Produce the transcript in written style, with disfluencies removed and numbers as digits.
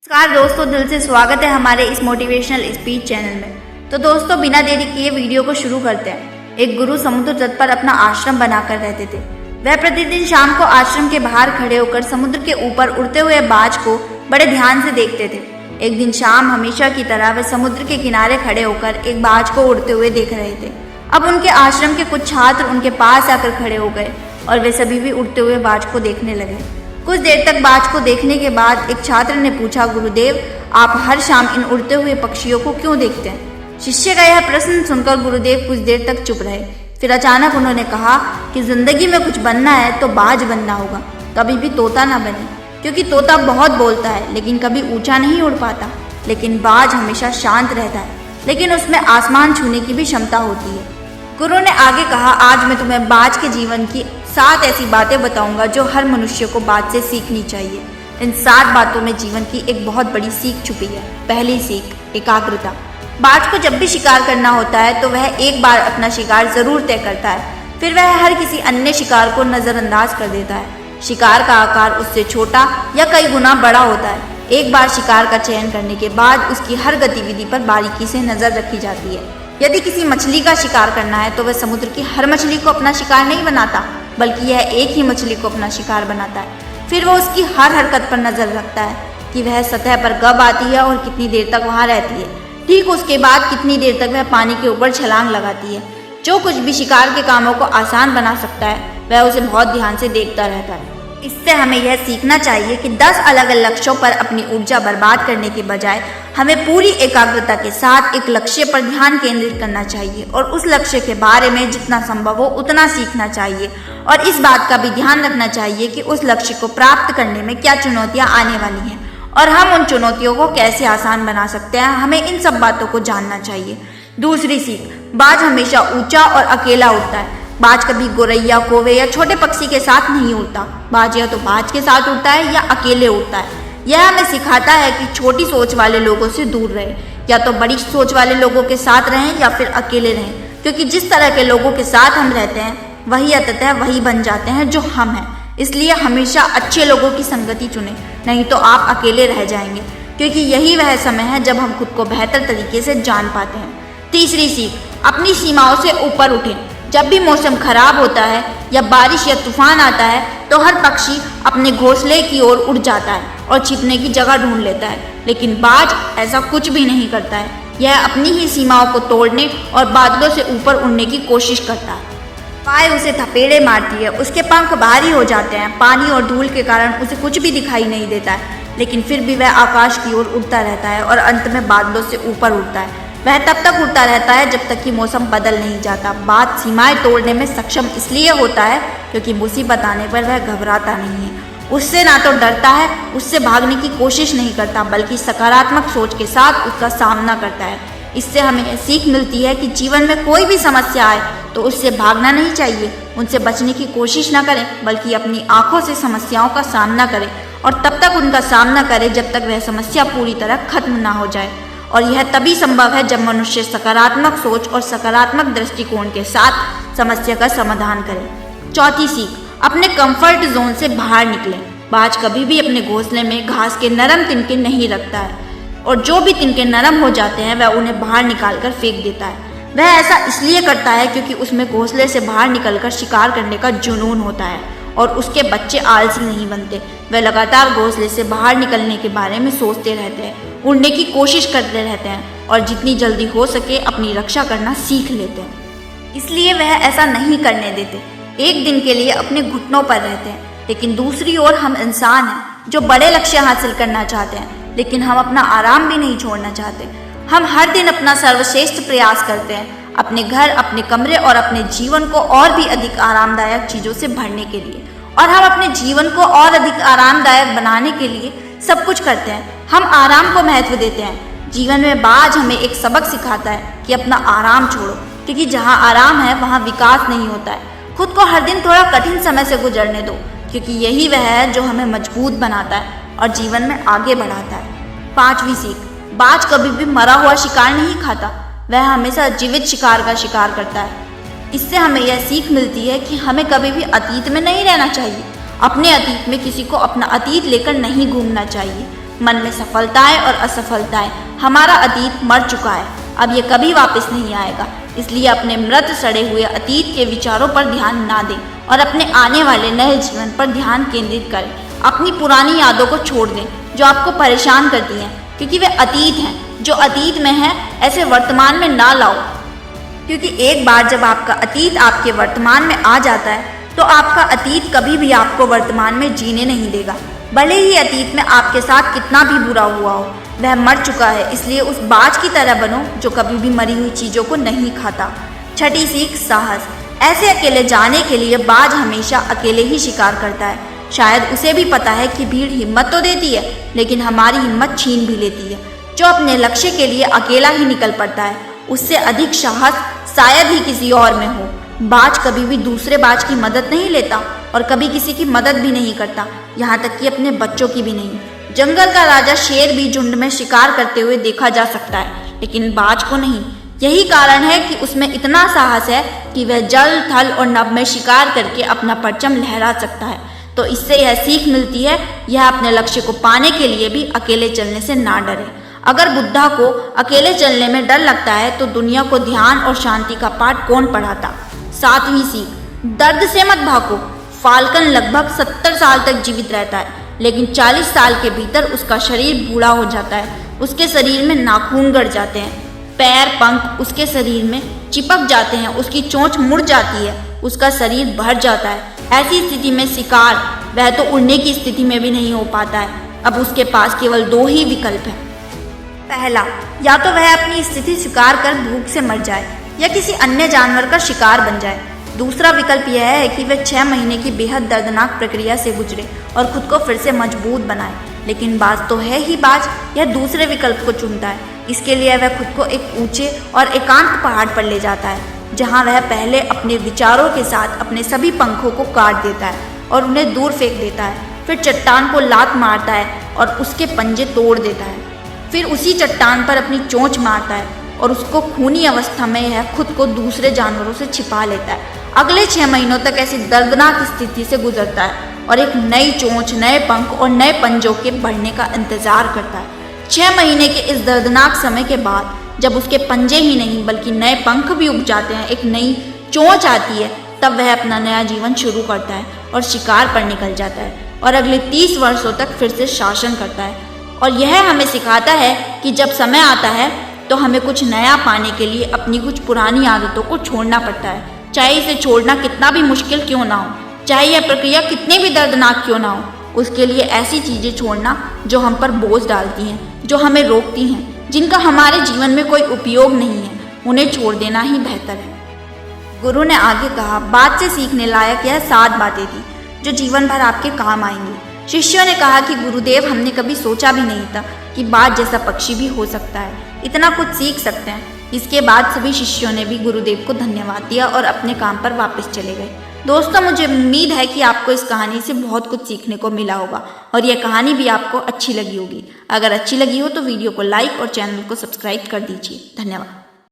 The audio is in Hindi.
नमस्कार दोस्तों, दिल से स्वागत है हमारे इस मोटिवेशनल स्पीच चैनल में। तो दोस्तों, बिना देरी किए वीडियो को शुरू करते हैं। एक गुरु समुद्र तट पर अपना आश्रम बनाकर रहते थे। वह प्रतिदिन शाम को आश्रम के बाहर खड़े होकर समुद्र के ऊपर उड़ते हुए बाज को बड़े ध्यान से देखते थे। एक दिन शाम हमेशा की तरह वे समुद्र के किनारे खड़े होकर एक बाज को उड़ते हुए देख रहे थे। अब उनके आश्रम के कुछ छात्र उनके पास आकर खड़े हो गए और वे सभी भी उड़ते हुए बाज को देखने लगे। कुछ देर तक बाज को देखने के बाद एक छात्र ने पूछा, गुरुदेव, आप हर शाम इन उड़ते हुए पक्षियों को क्यों देखते हैं? शिष्य का यह प्रश्न सुनकर गुरुदेव कुछ देर तक चुप रहे। फिर अचानक उन्होंने कहा कि जिंदगी में कुछ बनना है तो बाज बनना होगा, कभी भी तोता ना बने, क्योंकि तोता बहुत बोलता है लेकिन कभी ऊंचा नहीं उड़ पाता, लेकिन बाज हमेशा शांत रहता है, लेकिन उसमें आसमान छूने की भी क्षमता होती है। गुरु ने आगे कहा, आज मैं तुम्हें बाज के जीवन की 7 ऐसी बातें बताऊंगा जो हर मनुष्य को बाज से सीखनी चाहिए। इन 7 बातों में जीवन की एक बहुत बड़ी सीख छुपी है। पहली सीख, एकाग्रता। बाज को जब भी शिकार करना होता है तो वह एक बार अपना शिकार जरूर तय करता है, फिर वह हर किसी अन्य शिकार को नजरअंदाज कर देता है। शिकार का आकार उससे छोटा या कई गुना बड़ा होता है। एक बार शिकार का चयन करने के बाद उसकी हर गतिविधि पर बारीकी से नजर रखी जाती है। यदि किसी मछली का शिकार करना है तो वह समुद्र की हर मछली को अपना शिकार नहीं बनाता, बल्कि यह एक ही मछली को अपना शिकार बनाता है। फिर वह उसकी हर हरकत पर नजर रखता है कि वह सतह पर कब आती है और कितनी देर तक वहां रहती है। ठीक उसके बाद कितनी देर तक वह पानी के ऊपर छलांग लगाती है। जो कुछ भी शिकार के कामों को आसान बना सकता है वह उसे बहुत ध्यान से देखता रहता है। इससे हमें यह सीखना चाहिए कि 10 अलग अलग लक्ष्यों पर अपनी ऊर्जा बर्बाद करने के बजाय हमें पूरी एकाग्रता के साथ एक लक्ष्य पर ध्यान केंद्रित करना चाहिए और उस लक्ष्य के बारे में जितना संभव हो उतना सीखना चाहिए। और इस बात का भी ध्यान रखना चाहिए कि उस लक्ष्य को प्राप्त करने में क्या चुनौतियां आने वाली हैं और हम उन चुनौतियों को कैसे आसान बना सकते हैं। हमें इन सब बातों को जानना चाहिए। दूसरी सीख, बाज हमेशा ऊंचा और अकेला उड़ता है। बाज कभी गोरैया, कौवे या छोटे पक्षी के साथ नहीं उड़ता। बाज या तो बाज के साथ उड़ता है या अकेले उड़ता है। यह हमें सिखाता है कि छोटी सोच वाले लोगों से दूर रहें, या तो बड़ी सोच वाले लोगों के साथ रहें या फिर अकेले रहें, क्योंकि जिस तरह के लोगों के साथ हम रहते हैं वही अंततः वही बन जाते हैं जो हम हैं। इसलिए हमेशा अच्छे लोगों की संगति चुनें, नहीं तो आप अकेले रह जाएंगे, क्योंकि यही वह समय है जब हम खुद को बेहतर तरीके से जान पाते हैं। तीसरी सीख, अपनी सीमाओं से ऊपर उठें। जब भी मौसम खराब होता है या बारिश या तूफान आता है तो हर पक्षी अपने घोंसले की ओर उड़ जाता है और छिपने की जगह ढूंढ लेता है, लेकिन बाज ऐसा कुछ भी नहीं करता है। यह अपनी ही सीमाओं को तोड़ने और बादलों से ऊपर उड़ने की कोशिश करता है। वायु उसे थपेड़े मारती है, उसके पंख भारी हो जाते हैं, पानी और धूल के कारण उसे कुछ भी दिखाई नहीं देता है, लेकिन फिर भी वह आकाश की ओर उड़ता रहता है और अंत में बादलों से ऊपर उड़ता है। वह तब तक उड़ता रहता है जब तक कि मौसम बदल नहीं जाता। बाज सीमाएं तोड़ने में सक्षम इसलिए होता है क्योंकि मुसीबत आने पर वह घबराता नहीं है, उससे ना तो डरता है, उससे भागने की कोशिश नहीं करता, बल्कि सकारात्मक सोच के साथ उसका सामना करता है। इससे हमें यह सीख मिलती है कि जीवन में कोई भी समस्या आए तो उससे भागना नहीं चाहिए, उनसे बचने की कोशिश ना करें, बल्कि अपनी आंखों से समस्याओं का सामना करें और तब तक उनका सामना करें जब तक वह समस्या पूरी तरह खत्म ना हो जाए। और यह तभी संभव है जब मनुष्य सकारात्मक सोच और सकारात्मक दृष्टिकोण के साथ समस्या का समाधान करे। चौथी सीख, अपने कंफर्ट जोन से बाहर निकलें। बाज कभी भी अपने घोंसले में घास के नरम तिनके नहीं रखता है, और जो भी तिनके नरम हो जाते हैं वह उन्हें बाहर निकालकर फेंक देता है। वह ऐसा इसलिए करता है क्योंकि उसमें घोंसले से बाहर निकलकर शिकार करने का जुनून होता है और उसके बच्चे आलसी नहीं बनते। वह लगातार घोंसले से बाहर निकलने के बारे में सोचते रहते हैं, उड़ने की कोशिश करते रहते हैं और जितनी जल्दी हो सके अपनी रक्षा करना सीख लेते हैं। इसलिए वह ऐसा नहीं करने देते। एक दिन के लिए अपने घुटनों पर रहते हैं, लेकिन दूसरी ओर हम इंसान हैं जो बड़े लक्ष्य हासिल करना चाहते हैं, लेकिन हम अपना आराम भी नहीं छोड़ना चाहते। हम हर दिन अपना सर्वश्रेष्ठ प्रयास करते हैं अपने घर, अपने कमरे और अपने जीवन को और भी अधिक आरामदायक चीज़ों से भरने के लिए, और हम अपने जीवन को और अधिक आरामदायक बनाने के लिए सब कुछ करते हैं। हम आराम को महत्व देते हैं। जीवन में बाज हमें एक सबक सिखाता है कि अपना आराम छोड़ो, क्योंकि जहाँ आराम है वहाँ विकास नहीं होता है। खुद को हर दिन थोड़ा कठिन समय से गुजरने दो, क्योंकि यही वह है जो हमें मजबूत बनाता है और जीवन में आगे बढ़ाता है। पांचवी सीख, बाज कभी भी मरा हुआ शिकार नहीं खाता, वह हमेशा जीवित शिकार का शिकार करता है। इससे हमें यह सीख मिलती है कि हमें कभी भी अतीत में नहीं रहना चाहिए। अपने अतीत में किसी को अपना अतीत लेकर नहीं घूमना चाहिए। मन में सफलताएं और असफलताएं, हमारा अतीत मर चुका है, अब ये कभी वापस नहीं आएगा। इसलिए अपने मृत सड़े हुए अतीत के विचारों पर ध्यान ना दें और अपने आने वाले नए जीवन पर ध्यान केंद्रित करें। अपनी पुरानी यादों को छोड़ दें जो आपको परेशान करती हैं, क्योंकि वे अतीत हैं। जो अतीत में है ऐसे वर्तमान में ना लाओ, क्योंकि एक बार जब आपका अतीत आपके वर्तमान में आ जाता है तो आपका अतीत कभी भी आपको वर्तमान में जीने नहीं देगा। भले ही अतीत में आपके साथ कितना भी बुरा हुआ हो, वह मर चुका है। इसलिए उस बाज की तरह बनो जो कभी भी मरी हुई चीज़ों को नहीं खाता। छठी सीख, साहस। ऐसे अकेले जाने के लिए बाज हमेशा अकेले ही शिकार करता है। शायद उसे भी पता है कि भीड़ हिम्मत तो देती है, लेकिन हमारी हिम्मत छीन भी लेती है। जो अपने लक्ष्य के लिए अकेला ही निकल पड़ता है, उससे अधिक साहस शायद ही किसी और में हो। बाज कभी भी दूसरे बाज की मदद नहीं लेता और कभी किसी की मदद भी नहीं करता, यहाँ तक कि अपने बच्चों की भी नहीं। जंगल का राजा शेर भी झुंड में शिकार करते हुए देखा जा सकता है, लेकिन बाज को नहीं। यही कारण है कि उसमें इतना साहस है कि वह जल, थल और नभ में शिकार करके अपना परचम लहरा सकता है। तो इससे यह सीख मिलती है, यह अपने लक्ष्य को पाने के लिए भी अकेले चलने से ना डरे। अगर बुद्धा को अकेले चलने में डर लगता है तो दुनिया को ध्यान और शांति का पाठ कौन पढ़ाता। सातवीं सीख, दर्द से मत भागो। फाल्कन लगभग 70 साल तक जीवित रहता है, लेकिन 40 साल के भीतर उसका शरीर बूढ़ा हो जाता है। उसके शरीर में नाखून गड़ जाते हैं, पैर, पंख उसके शरीर में चिपक जाते हैं, उसकी चोंच मुड़ जाती है, उसका शरीर भर जाता है। ऐसी स्थिति में शिकार वह तो उड़ने की स्थिति में भी नहीं हो पाता है। अब उसके पास केवल 2 ही विकल्प हैं। पहला, या तो वह अपनी स्थिति स्वीकार कर भूख से मर जाए या किसी अन्य जानवर का शिकार बन जाए। दूसरा विकल्प यह है कि वह 6 महीने की बेहद दर्दनाक प्रक्रिया से गुजरे और खुद को फिर से मजबूत बनाए। लेकिन बाज तो है ही बाज, यह दूसरे विकल्प को चुनता है। इसके लिए वह खुद को एक ऊंचे और एकांत पहाड़ पर ले जाता है, जहां वह पहले अपने विचारों के साथ अपने सभी पंखों को काट देता है और उन्हें दूर फेंक देता है। फिर चट्टान को लात मारता है और उसके पंजे तोड़ देता है। फिर उसी चट्टान पर अपनी चोंच मारता है और उसको खूनी अवस्था में यह खुद को दूसरे जानवरों से छिपा लेता है। अगले 6 महीनों तक ऐसी दर्दनाक स्थिति से गुजरता है और एक नई चोंच, नए पंख और नए पंजों के बढ़ने का इंतजार करता है। 6 महीने के इस दर्दनाक समय के बाद जब उसके पंजे ही नहीं बल्कि नए पंख भी उग जाते हैं, एक नई चोंच आती है, तब वह अपना नया जीवन शुरू करता है और शिकार पर निकल जाता है और अगले 30 वर्षों तक फिर से शासन करता है। और यह हमें सिखाता है कि जब समय आता है तो हमें कुछ नया पाने के लिए अपनी कुछ पुरानी आदतों को छोड़ना पड़ता है, चाहे इसे छोड़ना कितना भी मुश्किल क्यों ना हो, चाहे यह प्रक्रिया कितनी भी दर्दनाक क्यों ना हो। उसके लिए ऐसी चीज़ें छोड़ना जो हम पर बोझ डालती हैं, जो हमें रोकती हैं, जिनका हमारे जीवन में कोई उपयोग नहीं है, उन्हें छोड़ देना ही बेहतर है। गुरु ने आगे कहा, बात से सीखने लायक यह 7 बातें थी जो जीवन भर आपके काम आएंगी। शिष्यों ने कहा कि गुरुदेव, हमने कभी सोचा भी नहीं था कि बाज जैसा पक्षी भी हो सकता है, इतना कुछ सीख सकते हैं। इसके बाद सभी शिष्यों ने भी गुरुदेव को धन्यवाद दिया और अपने काम पर वापस चले गए। दोस्तों, मुझे उम्मीद है कि आपको इस कहानी से बहुत कुछ सीखने को मिला होगा और यह कहानी भी आपको अच्छी लगी होगी। अगर अच्छी लगी हो तो वीडियो को लाइक और चैनल को सब्सक्राइब कर दीजिए। धन्यवाद।